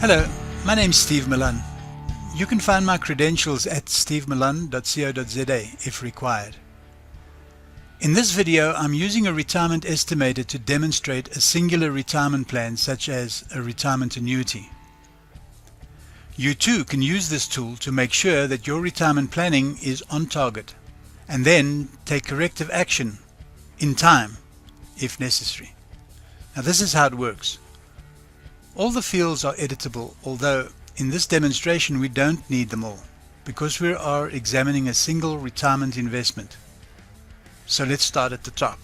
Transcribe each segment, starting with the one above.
Hello, my name's Steve Milan. You can find my credentials at stevemilan.co.za if required. In this video, I'm using a retirement estimator to demonstrate a singular retirement plan such as a retirement annuity. You too can use this tool to make sure that your retirement planning is on target and then take corrective action in time if necessary. Now this is how it works. All the fields are editable, although in this demonstration we don't need them all because we are examining a single retirement investment. So let's start at the top.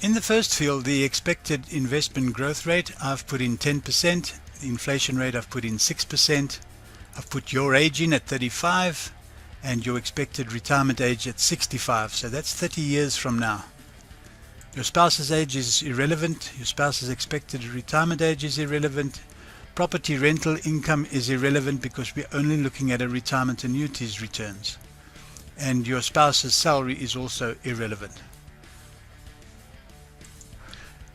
In the first field, the expected investment growth rate, I've put in 10%, the inflation rate I've put in 6%, I've put your age in at 35 and your expected retirement age at 65, so that's 30 years from now. Your spouse's age is irrelevant, your spouse's expected retirement age is irrelevant, property rental income is irrelevant because we're only looking at a retirement annuities returns, and your spouse's salary is also irrelevant.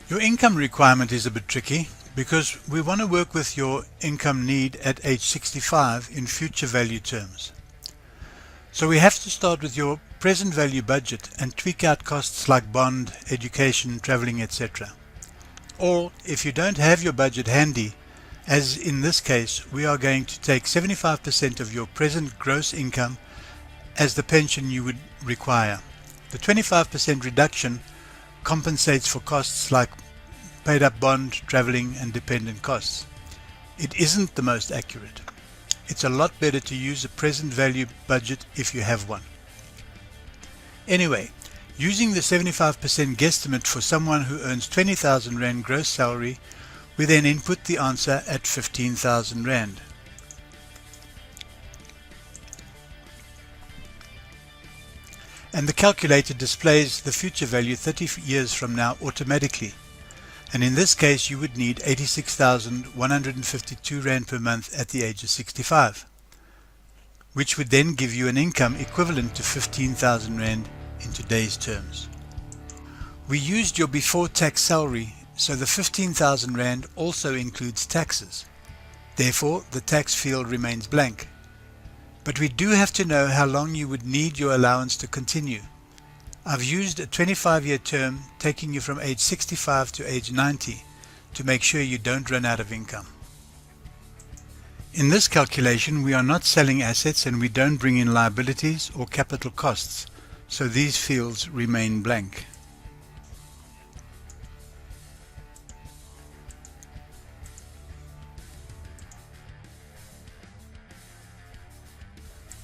Your income requirement is a bit tricky because we want to work with your income need at age 65 in future value terms. So we have to start with your present value budget and tweak out costs like bond, education, traveling, etc. Or if you don't have your budget handy, as in this case, we are going to take 75% of your present gross income as the pension you would require. The 25% reduction compensates for costs like paid up bond, traveling and dependent costs. It isn't the most accurate. It's a lot better to use a present value budget if you have one. Anyway, using the 75% guesstimate for someone who earns 20,000 Rand gross salary, we then input the answer at 15,000 Rand. And the calculator displays the future value 30 years from now automatically. And in this case you would need 86,152 Rand per month at the age of 65, which would then give you an income equivalent to 15,000 Rand in today's terms. We used your before tax salary, so the 15,000 Rand also includes taxes. Therefore the tax field remains blank. But we do have to know how long you would need your allowance to continue. I've used a 25-year term taking you from age 65 to age 90 to make sure you don't run out of income. In this calculation we are not selling assets and we don't bring in liabilities or capital costs, so these fields remain blank.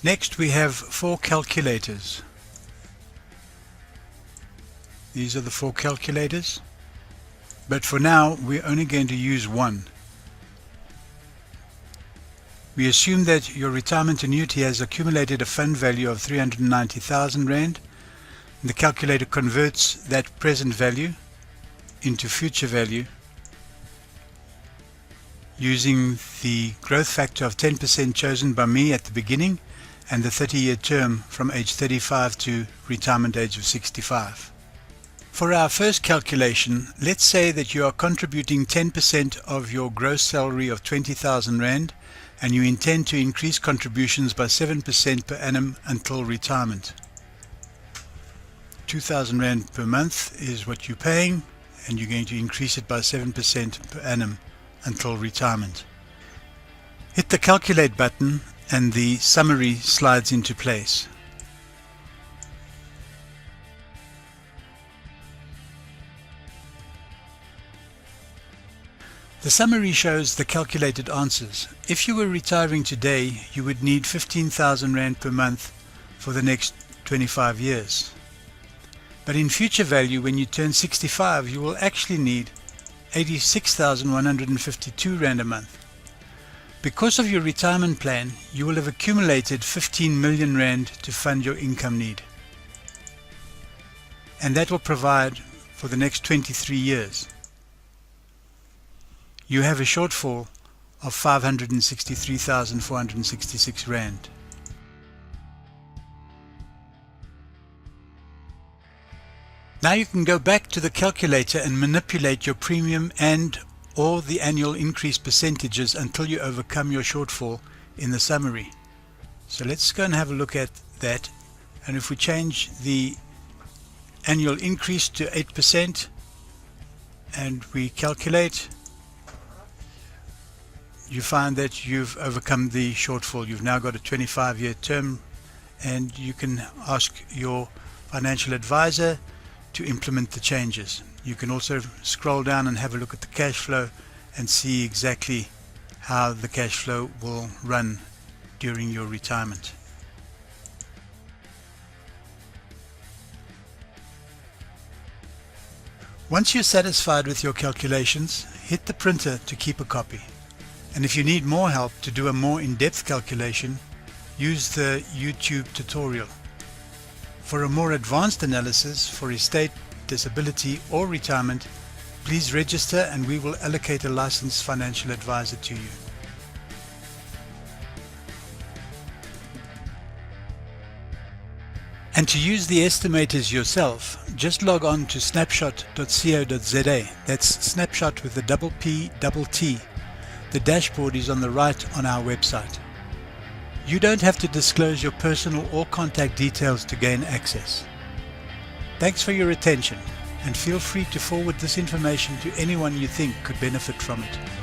Next we have four calculators. These are the four calculators, but for now we're only going to use one. We assume that your retirement annuity has accumulated a fund value of 390,000 Rand. The calculator converts that present value into future value using the growth factor of 10% chosen by me at the beginning and the 30-year term from age 35 to retirement age of 65. For our first calculation, let's say that you are contributing 10% of your gross salary of 20,000 Rand and you intend to increase contributions by 7% per annum until retirement. 2,000 Rand per month is what you're paying and you're going to increase it by 7% per annum until retirement. Hit the calculate button and the summary slides into place. The summary shows the calculated answers. If you were retiring today, you would need 15,000 Rand per month for the next 25 years. But in future value, when you turn 65, you will actually need 86,152 Rand a month. Because of your retirement plan, you will have accumulated 15 million Rand to fund your income need. And that will provide for the next 23 years. You have a shortfall of 563,466 Rand. Now you can go back to the calculator and manipulate your premium and or the annual increase percentages until you overcome your shortfall in the summary. So let's go and have a look at that. And if we change the annual increase to 8% and we calculate, you find that you've overcome the shortfall. You've now got a 25-year term, and you can ask your financial advisor to implement the changes. You can also scroll down and have a look at the cash flow and see exactly how the cash flow will run during your retirement. Once you're satisfied with your calculations, hit the printer to keep a copy. And if you need more help to do a more in-depth calculation, use the YouTube tutorial. For a more advanced analysis for estate, disability or retirement, please register and we will allocate a licensed financial advisor to you. And to use the estimators yourself, just log on to snapshot.co.za. That's snapshot with a double P, double T. The dashboard is on the right on our website. You don't have to disclose your personal or contact details to gain access. Thanks for your attention, and feel free to forward this information to anyone you think could benefit from it.